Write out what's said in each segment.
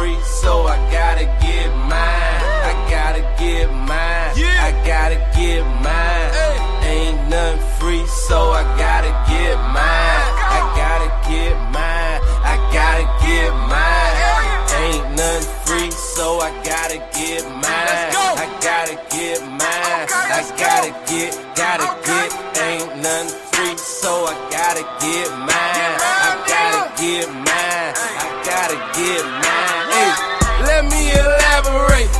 free, so I gotta get mine. I gotta get mine. I gotta get mine. Ain't nothing free, so I gotta get mine. I gotta get mine. I gotta get mine. Ain't nothing free, so I gotta get mine. I gotta get mine. I gotta get. Ain't nothing free, so I gotta get mine. I gotta get mine. I gotta get mine. Hey, let me elaborate.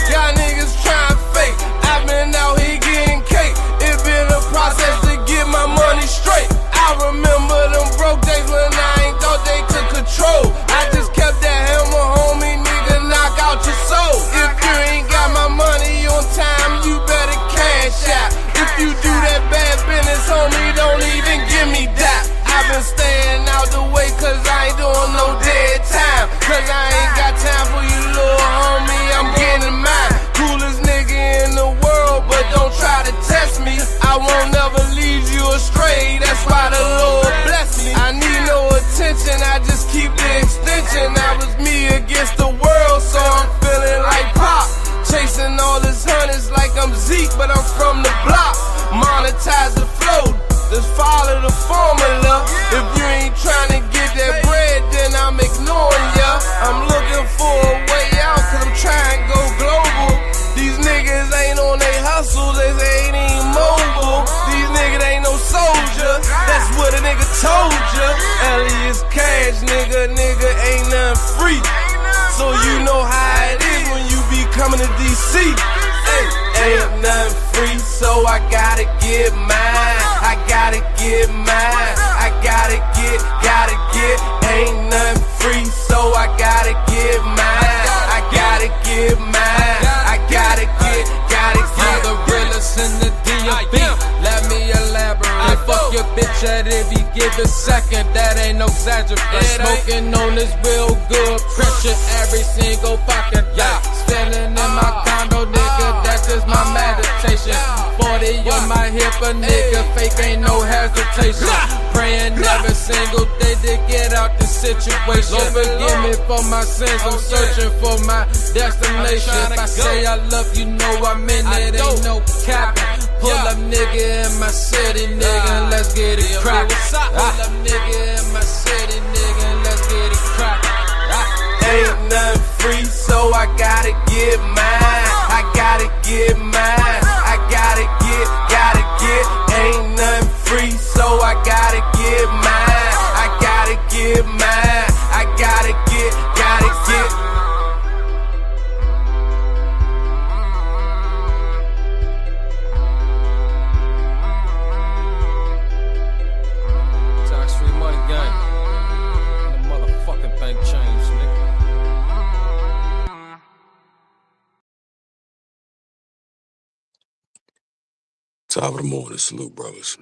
Y'all niggas trying fake. I've been out here getting cake. It been a process to get my money straight. I remember them broke days when I ain't thought they could control. I just kept that hammer, homie, nigga, knock out your soul. If you ain't got my money on time, you better cash out. If you do that bad business, homie, don't even give me that. I've been staying out the way cause I ain't doing no dead time. Cause I ain't got time for you, little homie, I'm getting mine. Coolest nigga in the world, but don't try to test me. I won't never lead you astray, that's why the Lord bless me. I need no attention, I just keep the extension. That was me against the world, so I'm feeling like Pop. Chasing all this hundreds like I'm Zeke, but I'm from the block. Monetize the flow, just follow the formula. If you ain't trying to get that bread, then I'm ignoring ya. I'm looking for a way out, cause I'm trying to go global. These niggas ain't on they hustle, they ain't even mobile. These niggas ain't no soldier, that's what a nigga told ya. Elias Cash, nigga, ain't nothing free. So you know how it is when you be coming to DC. Ain't nothing free, so I gotta get mine. I gotta get mine. I gotta get. Ain't nothing free, so I gotta get mine. I gotta get mine. I gotta get. I'm the realest in the DMV. Let me elaborate. Fuck your bitch at every given second. That ain't no exaggeration. Smoking on this real good pressure every single fucking day. Standing in my condo, nigga, that's just my meditation. 40 on my hip, a nigga, fake ain't no hesitation. Praying every single day to get out this situation. Lord forgive me for my sins, I'm searching for my destination. If I say I love you, know I mean it, ain't no capping. Pull up nigga in my city, nigga, let's get it crackin'. Pull up nigga in my city, nigga, let's get it crackin'. Ain't nothing free, so I gotta get mine. I gotta get mine. I gotta get. Ain't nothing free, so I gotta get mine. I gotta get mine. I gotta get. Tax-free money gang. And the motherfucking bank changed, nigga. Top of the morning, salute, brothers.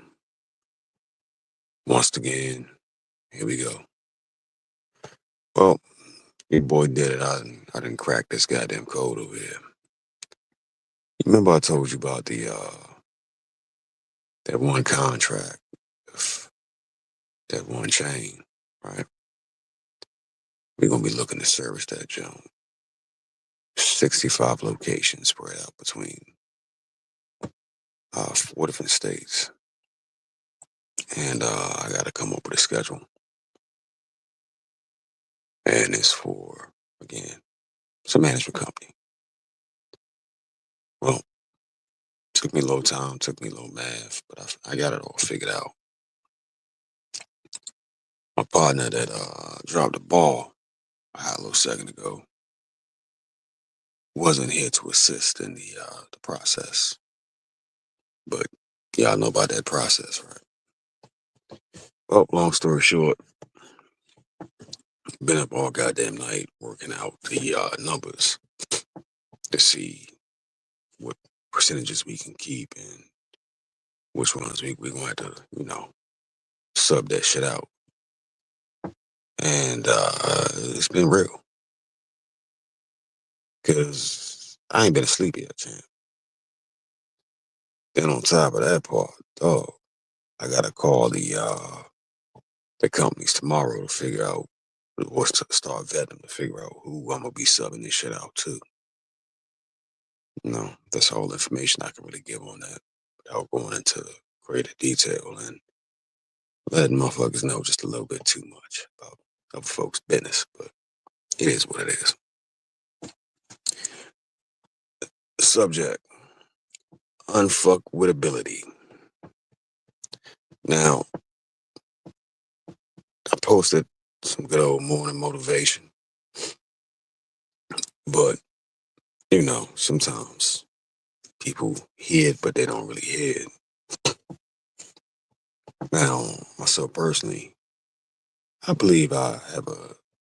Once again, here we go. Well, your boy did it. I didn't crack this goddamn code over here. Remember I told you about the that one contract, that one chain, right? We're gonna be looking to service that jump. 65 locations spread out between 4 different states. And I gotta come up with a schedule. And it's for, again, it's a management company. Well, took me a little time, took me a little math, but I got it all figured out. My partner that dropped the ball a little second ago wasn't here to assist in the process. But y'all know about that process, right? Well, long story short, been up all goddamn night working out the numbers to see what percentages we can keep and which ones we're going to have to, sub that shit out. And it's been real. Because I ain't been asleep yet, champ. Then on top of that part, dog, I got to call the companies tomorrow to figure out or start vetting to figure out who I'm gonna be subbing this shit out to. That's all information I can really give on that without going into greater detail and letting motherfuckers know just a little bit too much about other folks' business. But it is what it is. Subject: UnFuckWithAbility. Now, I posted some good old morning motivation, but sometimes people hear it, but they don't really hear it. Now, myself personally, I believe I have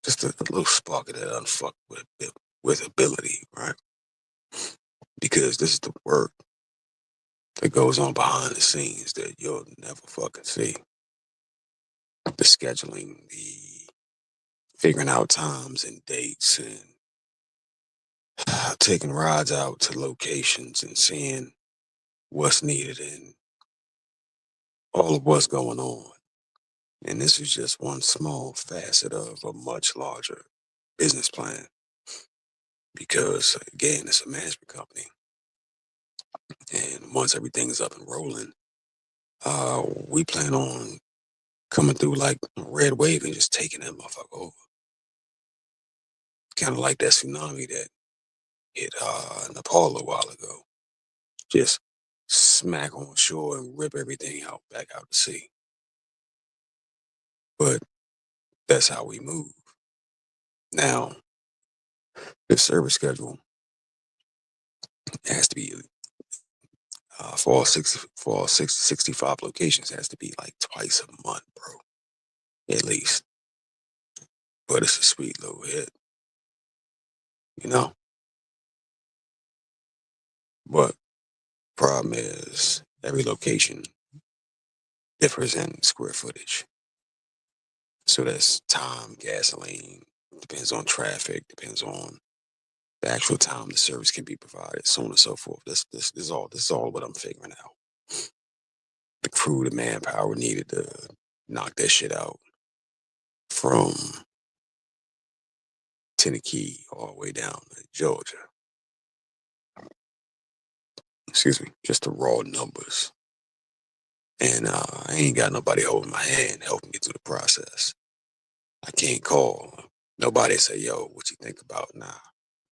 just a little spark of that unfuck with ability, right? Because this is the work that goes on behind the scenes that you'll never fucking see. The scheduling, the figuring out times and dates, and taking rides out to locations and seeing what's needed and all of what's going on. And this is just one small facet of a much larger business plan because, again, it's a management company. And once everything is up and rolling, we plan on coming through like a red wave and just taking that motherfucker over. Kind of like that tsunami that hit Nepal a while ago. Just smack on shore and rip everything out back out to sea. But that's how we move. Now, the service schedule has to be for all 65 locations has to be like twice a month, bro, at least. But it's a sweet little hit, you know. But problem is every location differs in square footage. So that's time, gasoline, depends on traffic, depends on the actual time the service can be provided, so on and so forth. This is all what I'm figuring out. The crew, the manpower needed to knock that shit out from Tennessee all the way down to Georgia. Excuse me, just the raw numbers. And I ain't got nobody holding my hand, helping me through the process. I can't call nobody and say, yo, what you think about? Nah,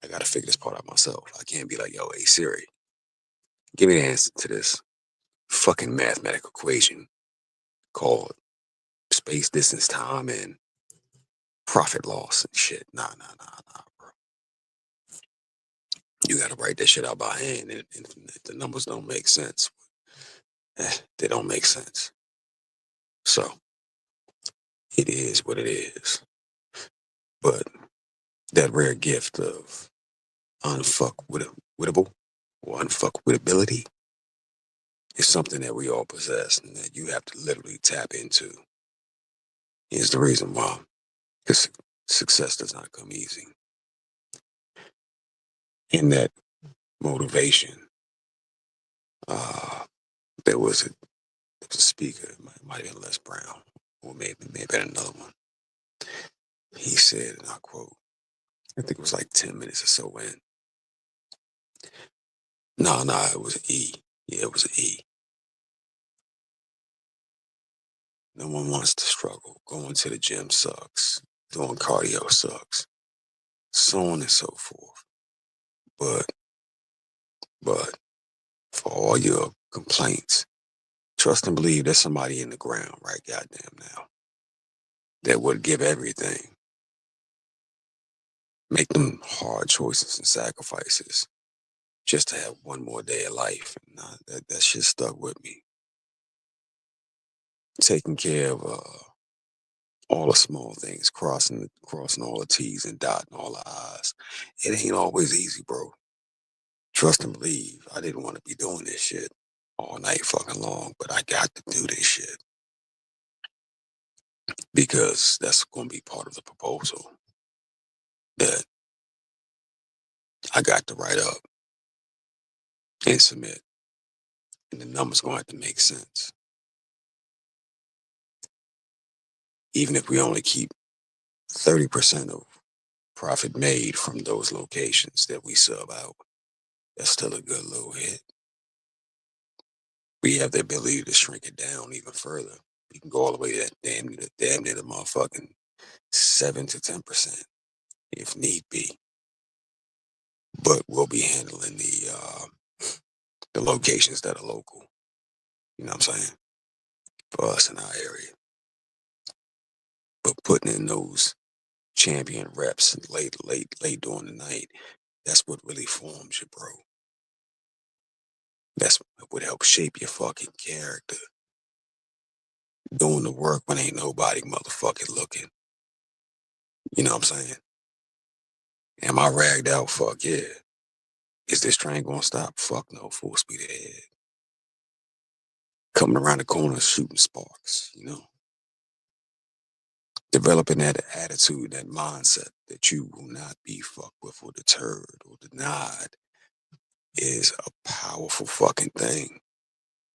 I got to figure this part out myself. I can't be like, yo, hey, Siri, give me the answer to this fucking mathematical equation called space, distance, time, and profit loss and shit. Nah, bro. You got to write that shit out by hand. And if the numbers don't make sense, they don't make sense. So it is what it is. But that rare gift of unfuckwittable or unfuckwitability is something that we all possess and that you have to literally tap into. Is the reason why. Because success does not come easy. In that motivation, there was a speaker, it might have been Les Brown, or maybe another one. He said, and I quote, I think it was like 10 minutes or so in. No, it was an E. Yeah, it was an E. No one wants to struggle. Going to the gym sucks. Doing cardio sucks. So on and so forth. But for all your complaints, trust and believe there's somebody in the ground right goddamn now that would give everything, make them hard choices and sacrifices just to have one more day of life. And that shit stuck with me. Taking care of all the small things, crossing all the T's and dotting all the I's. It ain't always easy, bro. Trust and believe. I didn't want to be doing this shit all night fucking long, but I got to do this shit because that's going to be part of the proposal that I got to write up and submit. And the numbers going to have to make sense. Even if we only keep 30% of profit made from those locations that we sub out. That's still a good little hit. We have the ability to shrink it down even further. We can go all the way to damn near the motherfucking 7 to 10% if need be. But we'll be handling the locations that are local. You know what I'm saying? For us in our area. But putting in those champion reps late during the night, that's what really forms you, bro. That's what helps shape your fucking character. Doing the work when ain't nobody motherfucking looking. You know what I'm saying? Am I ragged out? Fuck yeah. Is this train gonna stop? Fuck no, full speed ahead. Coming around the corner shooting sparks, you know? Developing that attitude, that mindset that you will not be fucked with or deterred or denied is a powerful fucking thing,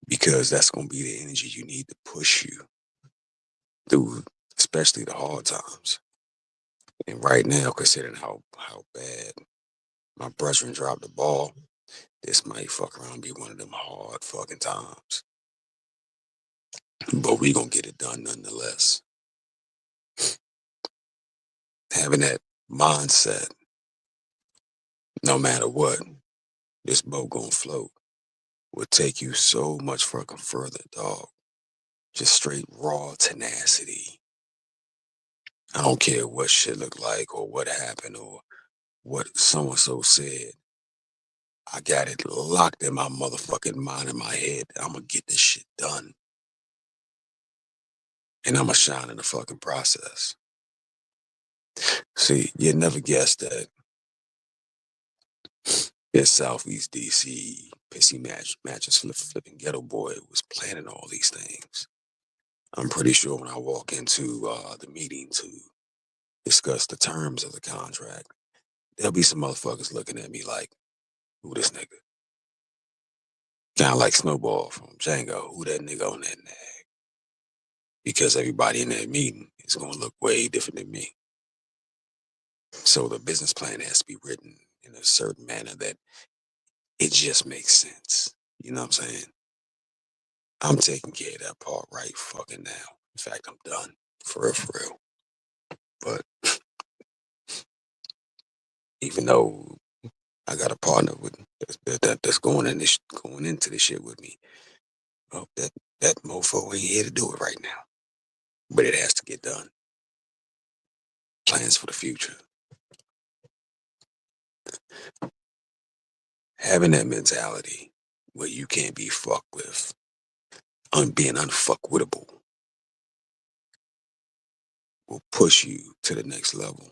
because that's gonna be the energy you need to push you through, especially the hard times. And right now, considering how bad my brethren dropped the ball, this might fuck around and be one of them hard fucking times. But we gonna get it done nonetheless. Having that mindset, no matter what, this boat gonna float, will take you so much fucking further, dog. Just straight raw tenacity. I don't care what shit look like or what happened or what so-and-so said. I got it locked in my motherfucking mind, in my head. I'm gonna get this shit done. And I'm gonna shine in the fucking process. See, you never guessed that this Southeast DC pissy mattress flipping ghetto boy was planning all these things. I'm pretty sure when I walk into the meeting to discuss the terms of the contract, there'll be some motherfuckers looking at me like, who this nigga? Kind of like Snowball from Django, who that nigga on that nag? Because everybody in that meeting is going to look way different than me. So the business plan has to be written in a certain manner that it just makes sense. You know what I'm saying? I'm taking care of that part right fucking now. In fact, I'm done. For real, for real. But even though I got a partner that's going into this shit with me, well, that mofo ain't here to do it right now. But it has to get done. Plans for the future. Having that mentality where you can't be fucked with, being unfuckwithable, will push you to the next level.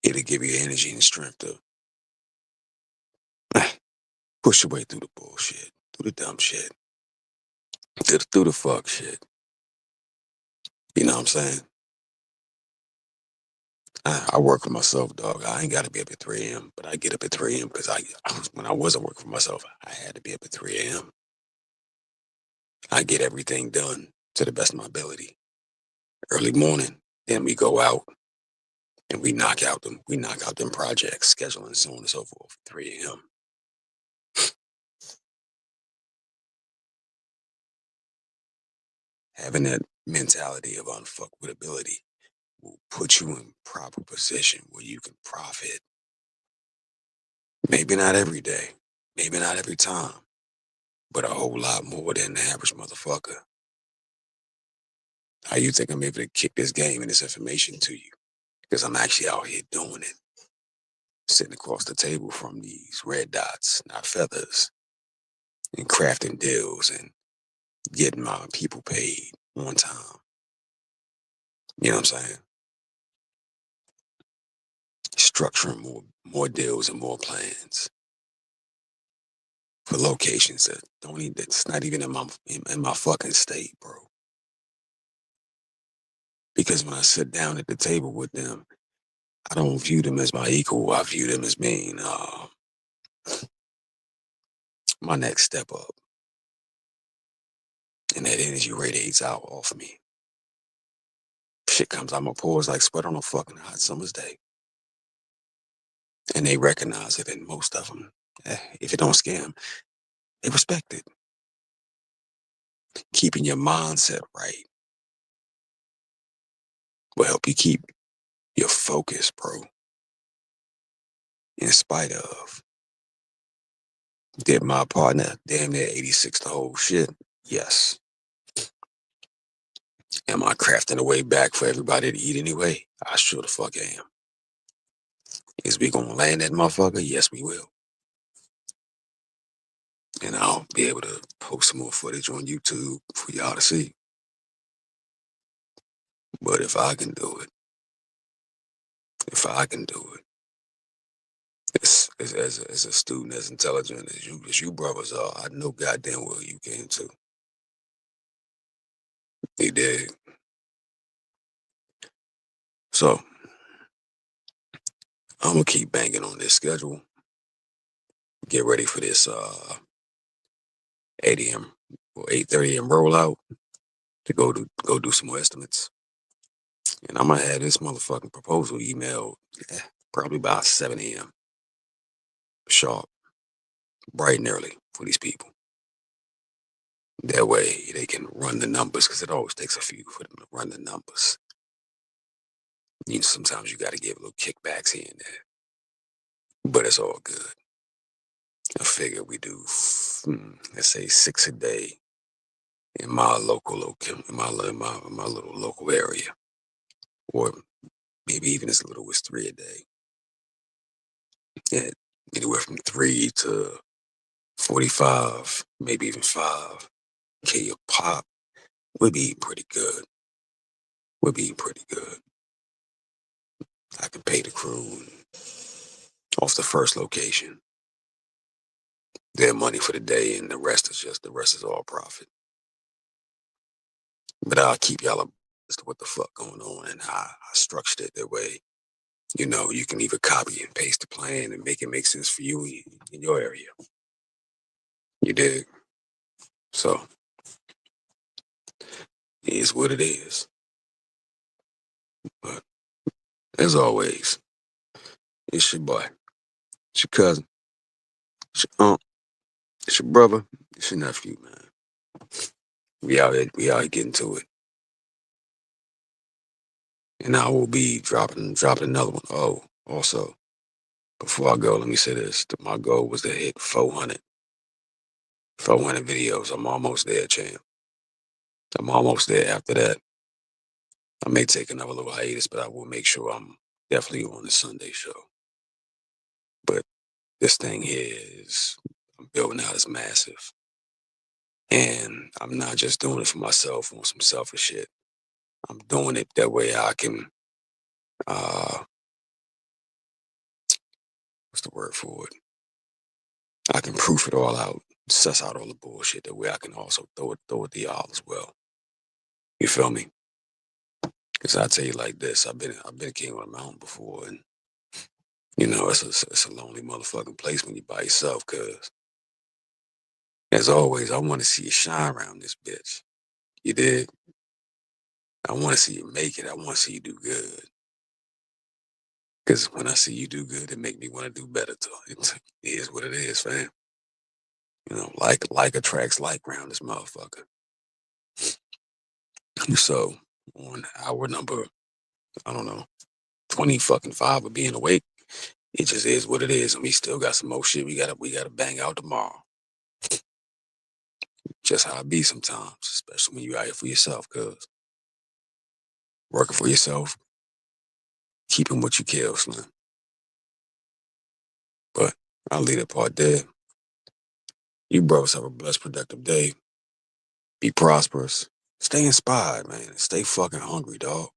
It'll give you energy and strength to push your way through the bullshit, through the dumb shit, through the fuck shit. You know what I'm saying? I work for myself, dog. I ain't got to be up at 3 a.m., but I get up at 3 a.m. because when I wasn't working for myself, I had to be up at 3 a.m. I get everything done to the best of my ability. Early morning, then we go out and we knock out them projects, scheduling, so on and so forth, 3 a.m. Having that mentality of unfuckwithability will put you in proper position where you can profit. Maybe not every day, maybe not every time, but a whole lot more than the average motherfucker. How you think I'm able to kick this game and this information to you? Because I'm actually out here doing it. Sitting across the table from these red dots, not feathers, and crafting deals and getting my people paid on time. You know what I'm saying? Structuring more deals and more plans for locations that that's not even in my fucking state, bro. Because when I sit down at the table with them, I don't view them as my equal. I view them as being my next step up. And that energy radiates out off me. shit comes out my pores like sweat on a fucking hot summer's day. And they recognize it, and most of them, if it don't scare them, they respect it. Keeping your mindset right will help you keep your focus, bro. In spite of, did my partner damn near 86 the whole shit? Yes. Am I crafting a way back for everybody to eat anyway? I sure the fuck am. Is we gonna land that motherfucker? Yes, we will. And I'll be able to post some more footage on YouTube for y'all to see. But if I can do it, as a student as intelligent as you brothers are, I know goddamn well you can too. You dig? So I'm gonna keep banging on this schedule. Get ready for this 8 a.m. or 8:30 a.m. rollout to go do some more estimates. And I'm gonna have this motherfucking proposal emailed probably about 7 a.m. sharp, bright and early for these people. That way they can run the numbers, because it always takes a few for them to run the numbers. You know, sometimes you got to give little kickbacks here and there, but it's all good. I figure we do, let's say 6 a day in my little local area, or maybe even as little as 3 a day. Yeah, anywhere from 3 to 45, maybe even 5K a pop would be pretty good. I could pay the crew off the first location their money for the day, and the rest is all profit. But I'll keep y'all up as to what the fuck going on and how I structured it that way. You know, you can either copy and paste the plan and make it make sense for you in your area. You dig? So, it is what it is. But as always, it's your boy, it's your cousin, it's your aunt, it's your brother, it's your nephew, man. We out here getting to it. And I will be dropping another one. Oh, also, before I go, let me say this. My goal was to hit 400 videos. I'm almost there, champ. I'm almost there. After that, I may take another little hiatus, but I will make sure I'm definitely on the Sunday show. But this thing here I'm building out is massive. And I'm not just doing it for myself on some selfish shit. I'm doing it that way I can, what's the word for it? I can proof it all out, suss out all the bullshit. That way I can also throw it to y'all as well. You feel me? Because I tell you like this, I've been king on a mountain before, and you know it's a lonely motherfucking place when you're by yourself. Cause as always, I want to see you shine around this bitch. You did. I want to see you make it. I want to see you do good. Cause when I see you do good, it make me want to do better too. It is what it is, fam. You know, like attracts like around this motherfucker. So on hour number, I don't know, 20 fucking 5 of being awake, it just is what it is, and we still got some more shit we gotta bang out tomorrow. Just how it be sometimes, especially when you out here for yourself, cause working for yourself, keeping what you kill, Slim. But I'll leave that part there. You brothers have a blessed, productive day. Be prosperous. Stay inspired, man. Stay fucking hungry, dog.